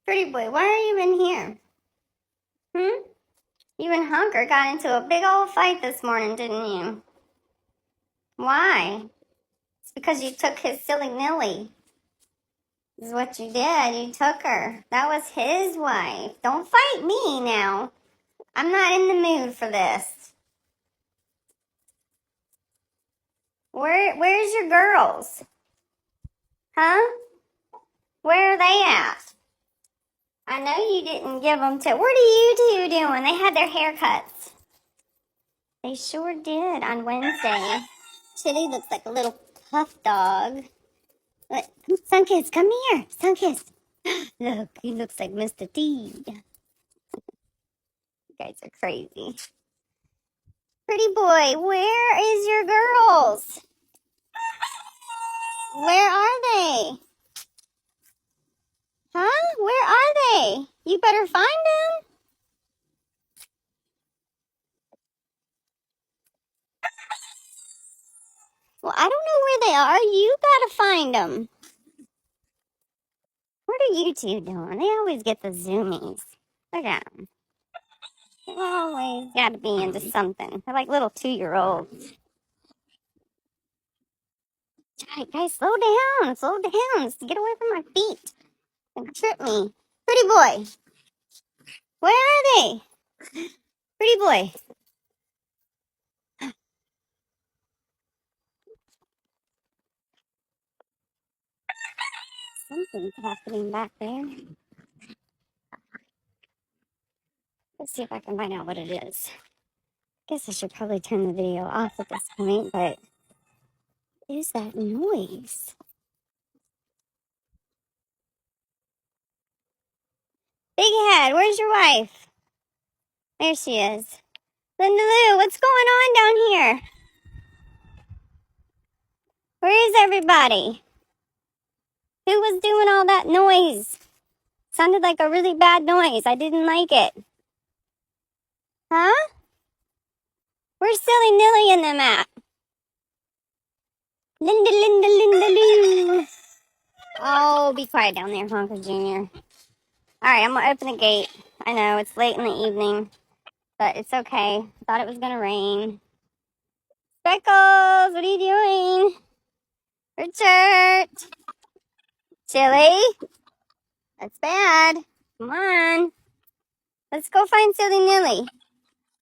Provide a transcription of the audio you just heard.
Pretty boy, why are you in here? You and Hunker got into a big old fight this morning, didn't you? Why? It's because you took his silly Nilly. This is what you did. You took her. That was his wife. Don't fight me now. I'm not in the mood for this. Where's your girls? Huh? Where are they at? I know you didn't give them to... What are you two doing? They had their haircuts. They sure did on Wednesday. Chitty looks like a little puff dog. Look, Sunkiss, come here. Sunkiss. Look, he looks like Mr. T. You guys are crazy. Pretty boy, where is your girls? Where are they? Huh? Where are they? You better find them. Well, I don't know where they are. You gotta find them. What are you two doing? They always get the zoomies. Look at them. They always gotta be into something. They're like little 2-year-olds. Guys, slow down. Slow down. Get away from my feet. Don't trip me. Pretty boy. Where are they? Pretty boy. Something's happening back there. Let's see if I can find out what it is. Guess I should probably turn the video off at this point, but what is that noise? Big Head, where's your wife? There she is. Linda Lou, what's going on down here? Where is everybody? Who was doing all that noise? Sounded like a really bad noise. I didn't like it. Huh? Where's Silly Nilly and them at? Linda Lou. Oh, be quiet down there, Honker Jr. Alright, I'm gonna open the gate. I know, it's late in the evening, but it's okay. I thought it was gonna rain. Speckles, what are you doing? Richard! Chili? That's bad. Come on. Let's go find Silly Nilly.